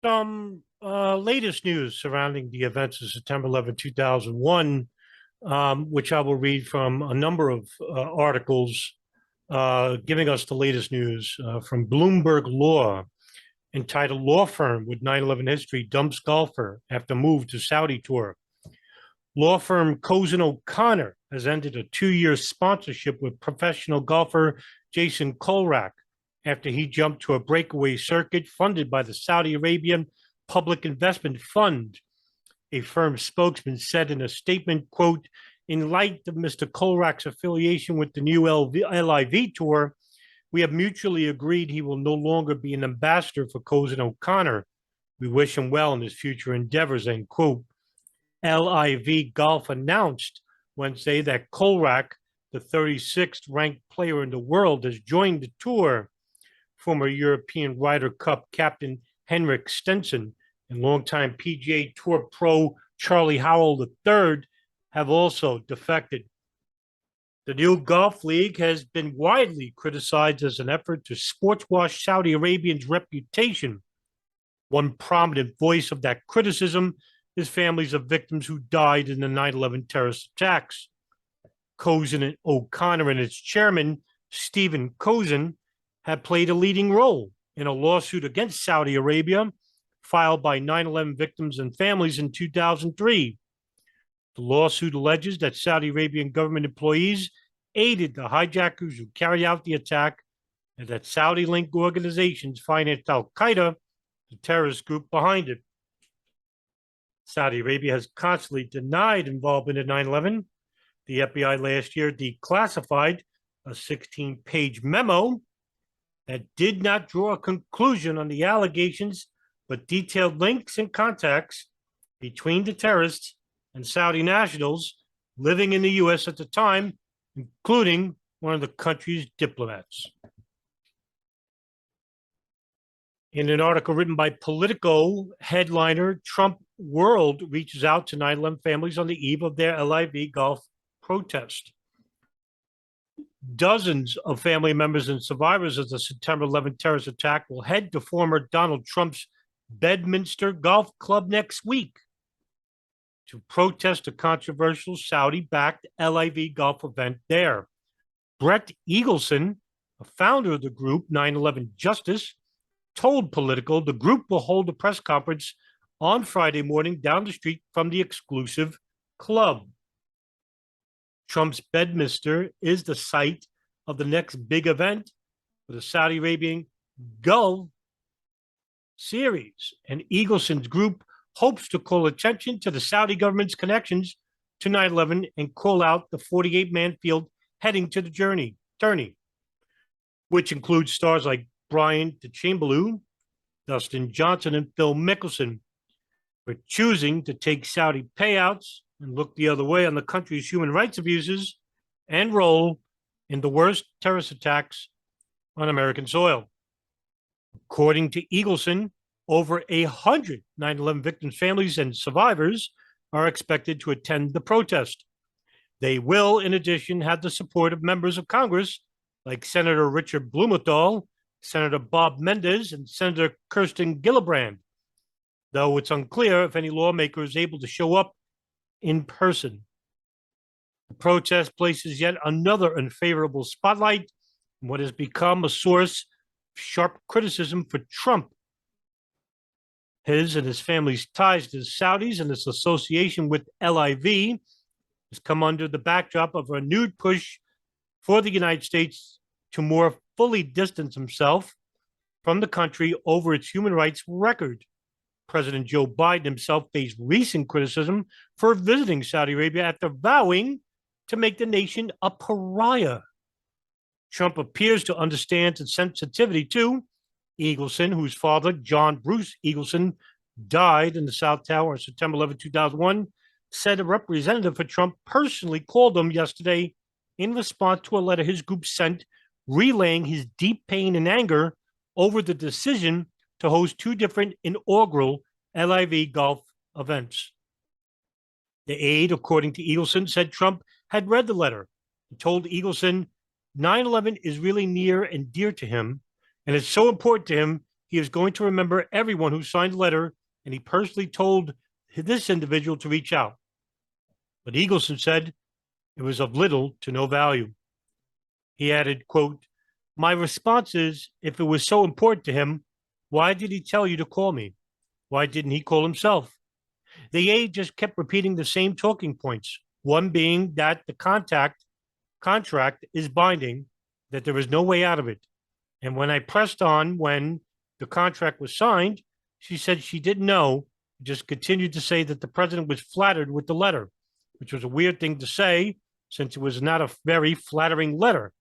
Some latest news surrounding the events of September 11, 2001, which I will read from a number of articles giving us the latest news from Bloomberg Law, entitled Law Firm with 9/11 History Dumps Golfer After Move to Saudi Tour. Law firm Cozen O'Connor has ended a 2-year sponsorship with professional golfer Jason Kolrak after he jumped to a breakaway circuit funded by the Saudi Arabian Public Investment Fund. A firm spokesman said in a statement, quote, "In light of Mr. Kolrak's affiliation with the new LIV Tour, we have mutually agreed he will no longer be an ambassador for Cozen O'Connor. We wish him well in his future endeavors," end quote. LIV Golf announced Wednesday that Kolrak, the 36th ranked player in the world, has joined the tour. Former European Ryder Cup captain Henrik Stenson and longtime PGA Tour pro Charlie Howell III have also defected. The new golf league has been widely criticized as an effort to sportswash Saudi Arabia's reputation. One prominent voice of that criticism is families of victims who died in the 9/11 terrorist attacks. Cozen O'Connor and its chairman, Stephen Cozen, have played a leading role in a lawsuit against Saudi Arabia filed by 9/11 victims and families in 2003. The lawsuit alleges that Saudi Arabian government employees aided the hijackers who carried out the attack and that Saudi-linked organizations financed Al-Qaeda, the terrorist group behind it. Saudi Arabia has constantly denied involvement in 9/11. The FBI last year declassified a 16-page memo that did not draw a conclusion on the allegations, but detailed links and contacts between the terrorists and Saudi nationals living in the U.S. at the time, including one of the country's diplomats. In an article written by Politico, headliner Trump World reaches out to 9/11 families on the eve of their LIV golf protest. Dozens of family members and survivors of the September 11 terrorist attack will head to former Donald Trump's Bedminster Golf Club next week to protest a controversial Saudi-backed LIV golf event there. Brett Eagleson, a founder of the group 9/11 Justice, told Politico the group will hold a press conference on Friday morning down the street from the exclusive club. Trump's Bedminster is the site of the next big event for the Saudi Arabian Gulf Series, and Eagleson's group hopes to call attention to the Saudi government's connections to 9/11 and call out the 48-man field heading to the tourney, which includes stars like Brian DeChambeau, Dustin Johnson, and Phil Mickelson, for choosing to take Saudi payouts and look the other way on the country's human rights abuses and role in the worst terrorist attacks on American soil. According to Eagleson, over 100 9/11 victims' families and survivors are expected to attend the protest. They will, in addition, have the support of members of Congress like Senator Richard Blumenthal, Senator Bob Menendez, and Senator Kirsten Gillibrand, though it's unclear if any lawmaker is able to show up in person. The protest places yet another unfavorable spotlight on what has become a source of sharp criticism for Trump. His and his family's ties to the Saudis and his association with LIV has come under the backdrop of a renewed push for the United States to more fully distance himself from the country over its human rights record. President Joe Biden himself faced recent criticism for visiting Saudi Arabia after vowing to make the nation a pariah. Trump appears to understand the sensitivity to Eagleson, whose father, John Bruce Eagleson, died in the South Tower on September 11, 2001, said a representative for Trump personally called him yesterday in response to a letter his group sent relaying his deep pain and anger over the decision to host two different inaugural LIV golf events. The aide, according to Eagleson, said Trump had read the letter and told Eagleson 9/11 is really near and dear to him, and it's so important to him he is going to remember everyone who signed the letter, and he personally told this individual to reach out. But Eagleson said it was of little to no value. He added, quote, "My response is, if it was so important to him, why did he tell you to call me? Why didn't he call himself?" The aide just kept repeating the same talking points, one being that the contract is binding, that there is no way out of it. And when I pressed on when the contract was signed, she said she didn't know, just continued to say that the president was flattered with the letter, which was a weird thing to say since it was not a very flattering letter.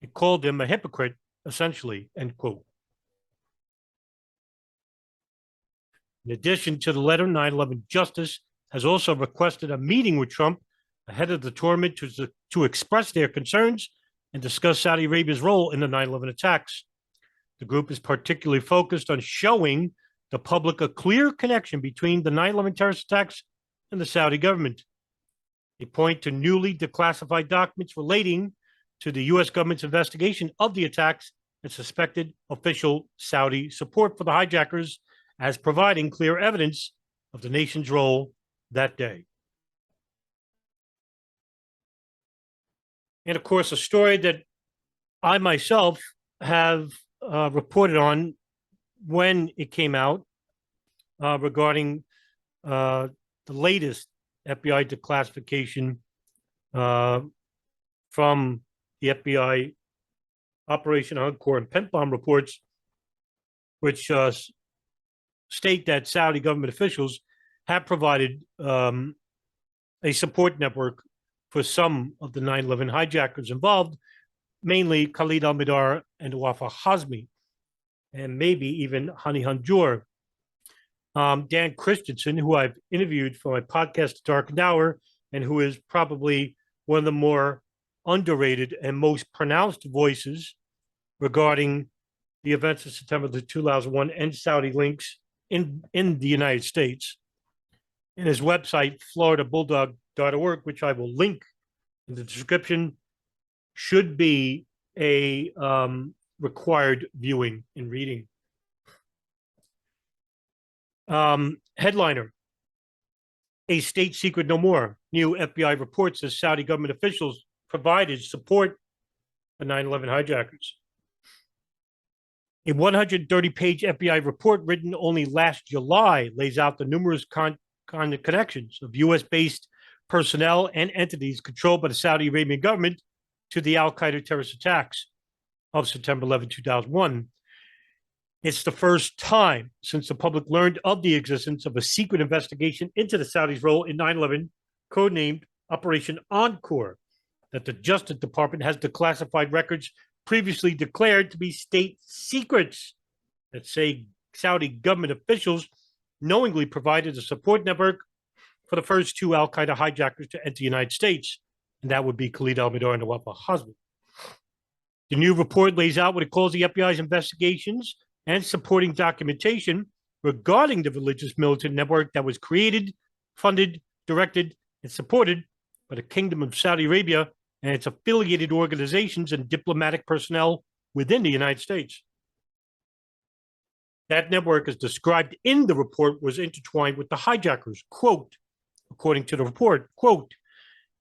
It called him a hypocrite, essentially, end quote. In addition to the letter, 9/11 Justice has also requested a meeting with Trump ahead of the tournament to express their concerns and discuss Saudi Arabia's role in the 9/11 attacks. The group is particularly focused on showing the public a clear connection between the 9/11 terrorist attacks and the Saudi government. They point to newly declassified documents relating to the U.S. government's investigation of the attacks and suspected official Saudi support for the hijackers as providing clear evidence of the nation's role that day. And of course, a story that I myself have reported on when it came out regarding the latest FBI declassification from the FBI Operation Encore and Pent Bomb reports, which state that Saudi government officials have provided a support network for some of the 9/11 hijackers involved, mainly Khalid al-Mihdhar and Wafa Hazmi, and maybe even Hani Hanjour. Dan Christensen, who I've interviewed for my podcast, Dark Hour, and who is probably one of the more underrated and most pronounced voices regarding the events of September 2001 and Saudi links in the United States. In his website, floridabulldog.org, which I will link in the description, should be a required viewing and reading. Headliner: A state secret no more. New FBI reports that Saudi government officials provided support for 9/11 hijackers. A 130-page FBI report written only last July lays out the numerous connections of U.S.-based personnel and entities controlled by the Saudi Arabian government to the al-Qaeda terrorist attacks of September 11, 2001. It's the first time since the public learned of the existence of a secret investigation into the Saudis' role in 9/11, codenamed Operation Encore, that the Justice Department has declassified records previously declared to be state secrets that say Saudi government officials knowingly provided a support network for the first two al-Qaeda hijackers to enter the United States, and that would be Khalid al-Mihdhar and Wafa Hazmi. The new report lays out what it calls the FBI's investigations and supporting documentation regarding the religious militant network that was created, funded, directed, and supported by the Kingdom of Saudi Arabia and its affiliated organizations and diplomatic personnel within the United States. That network, as described in the report, was intertwined with the hijackers, quote, according to the report, quote,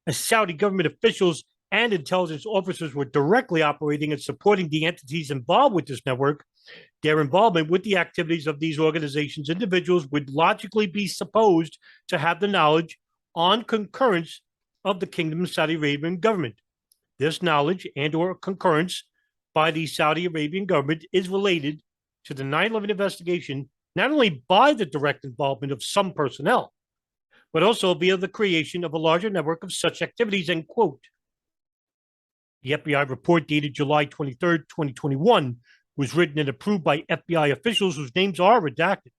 as Saudi government officials and intelligence officers were directly operating and supporting the entities involved with this network, their involvement with the activities of these organizations, individuals would logically be supposed to have the knowledge on concurrence of the Kingdom of Saudi Arabian government. This knowledge and or concurrence by the Saudi Arabian government is related to the 9/11 investigation, not only by the direct involvement of some personnel, but also via the creation of a larger network of such activities, end quote. The FBI report dated July 23rd, 2021, was written and approved by FBI officials whose names are redacted.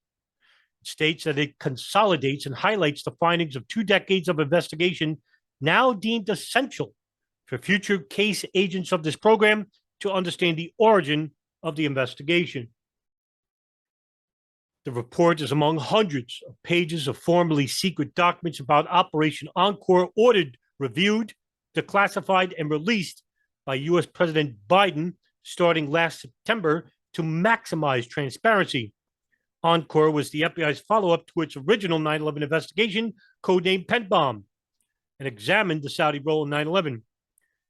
It states that it consolidates and highlights the findings of 2 decades of investigation now deemed essential for future case agents of this program to understand the origin of the investigation. The report is among hundreds of pages of formerly secret documents about Operation Encore, ordered, reviewed, declassified, and released by U.S. President Biden starting last September to maximize transparency. Encore was the FBI's follow-up to its original 9/11 investigation, codenamed Pent Bomb, and examined the Saudi role in 9/11.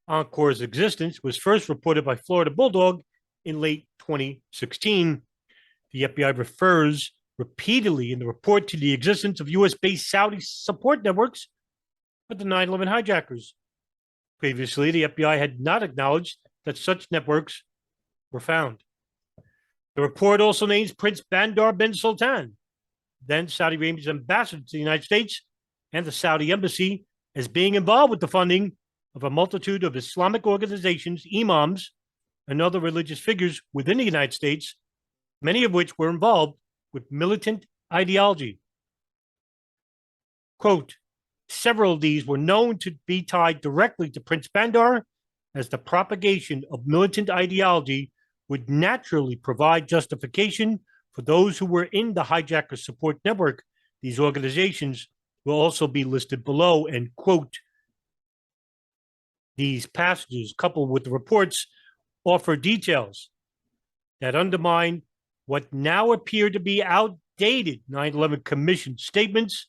Encore's existence was first reported by Florida Bulldog in late 2016. The FBI refers repeatedly in the report to the existence of U.S.-based Saudi support networks for the 9/11 hijackers. Previously, the FBI had not acknowledged that such networks were found. The report also names Prince Bandar bin Sultan, then Saudi Arabia's ambassador to the United States, and the Saudi embassy as being involved with the funding of a multitude of Islamic organizations, imams, and other religious figures within the United States, many of which were involved with militant ideology. Quote, several of these were known to be tied directly to Prince Bandar, as the propagation of militant ideology would naturally provide justification for those who were in the hijacker support network. These organizations will also be listed below, and quote, these passages, coupled with the reports, offer details that undermine what now appear to be outdated 9/11 Commission statements,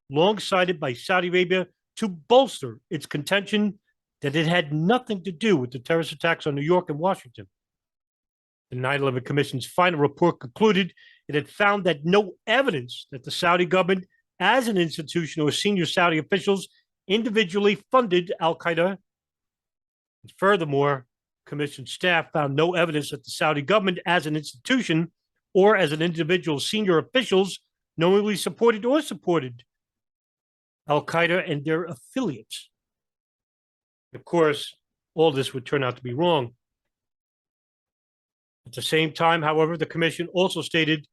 long cited by Saudi Arabia to bolster its contention that it had nothing to do with the terrorist attacks on New York and Washington. The 9/11 Commission's final report concluded it had found that no evidence that the Saudi government, as an institution or senior Saudi officials, individually funded al-Qaeda. And furthermore, Commission staff found no evidence that the Saudi government, as an institution or as an individual senior officials, knowingly supported al-Qaeda and their affiliates. Of course, all this would turn out to be wrong. At the same time, however, the commission also stated,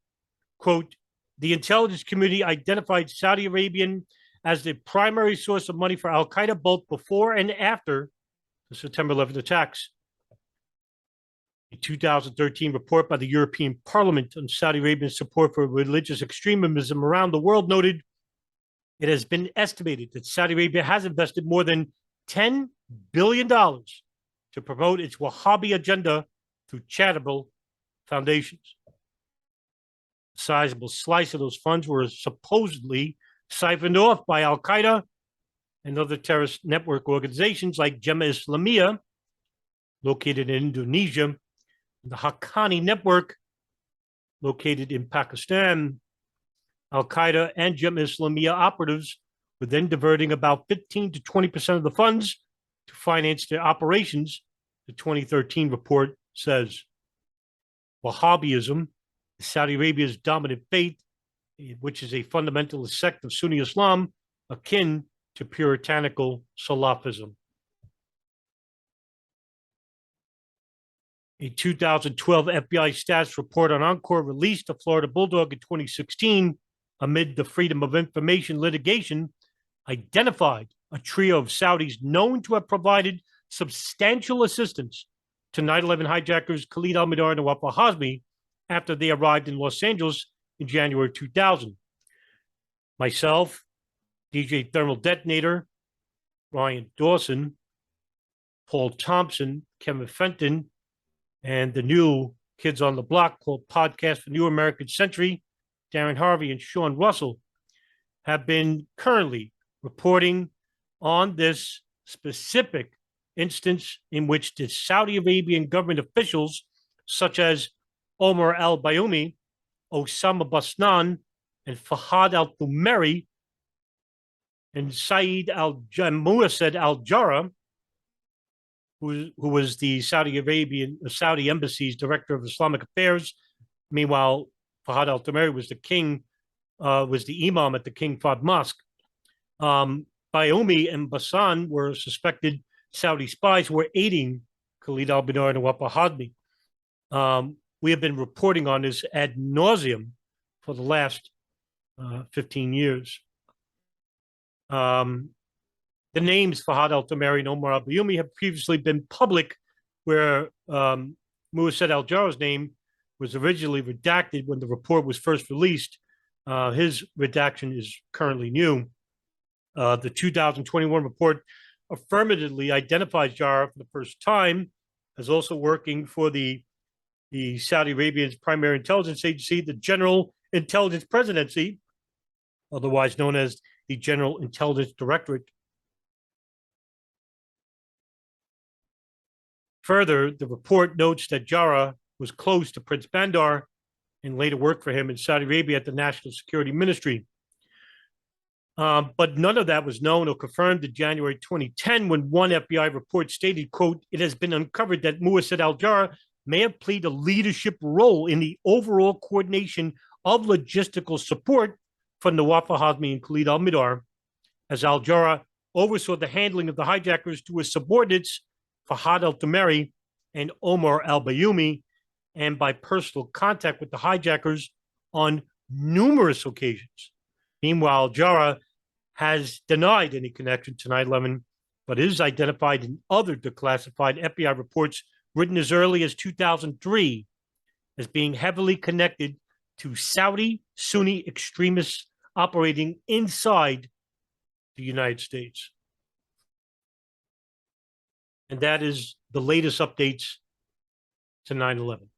quote, the intelligence community identified Saudi Arabian as the primary source of money for al-Qaeda both before and after the September 11th attacks. A 2013 report by the European Parliament on Saudi Arabian support for religious extremism around the world noted it has been estimated that Saudi Arabia has invested more than $10 billion to promote its Wahhabi agenda through charitable foundations. A sizable slice of those funds were supposedly siphoned off by al-Qaeda and other terrorist network organizations like Jemaah Islamiyah, located in Indonesia, and the Haqqani network, located in Pakistan. Al-Qaeda and Jemaah Islamiyah operatives were then diverting about 15 to 20% of the funds to finance their operations, the 2013 report says. Wahhabism is Saudi Arabia's dominant faith, which is a fundamentalist sect of Sunni Islam akin to puritanical Salafism. A 2012 FBI status report on Encore, released to Florida Bulldog in 2016 amid the Freedom of Information litigation, identified a trio of Saudis known to have provided substantial assistance to 9/11 hijackers Khalid al-Mihdhar and Nawaf al-Hazmi after they arrived in Los Angeles in January 2000. Myself, DJ Thermal Detonator, Ryan Dawson, Paul Thompson, Kevin Fenton, and the new Kids on the Block called Podcast for New American Century, Darren Harvey and Sean Russell, have been currently reporting on this specific instance in which the Saudi Arabian government officials, such as Omar al-Bayoumi, Osama Basnan, and Fahad al-Thumeri, and Saeed al-Muassad al-Jarrah, who was the Saudi embassy's director of Islamic affairs. Meanwhile, Fahad al-Thumeri was the imam at the King Fahd Mosque. Bayoumi and Bassan were suspected Saudi spies who were aiding Khalid al-Mihdhar and Nawaf al-Hazmi. We have been reporting on this ad nauseum for the last 15 years. The names Fahad al-Thumeri and Omar al-Bayoumi have previously been public, where Muassad al-Jarrah's name was originally redacted when the report was first released. His redaction is currently new. The 2021 report affirmatively identifies Jarrah for the first time as also working for the the Saudi Arabia's primary intelligence agency, the General Intelligence Presidency, otherwise known as the General Intelligence Directorate. Further, the report notes that Jarrah was close to Prince Bandar and later worked for him in Saudi Arabia at the National Security Ministry. But none of that was known or confirmed in January 2010 when one FBI report stated, quote, "It has been uncovered that Muassad al-Jarrah may have played a leadership role in the overall coordination of logistical support for Nawaf al-Hazmi and Khalid al-Mihdhar, as al-Jarrah oversaw the handling of the hijackers to his subordinates, Fahad al-Tamari and Omar al-Bayoumi, and by personal contact with the hijackers on numerous occasions." Meanwhile, Jarrah has denied any connection to 9/11, but is identified in other declassified FBI reports written as early as 2003 as being heavily connected to Saudi Sunni extremists operating inside the United States. And that is the latest updates to 9/11.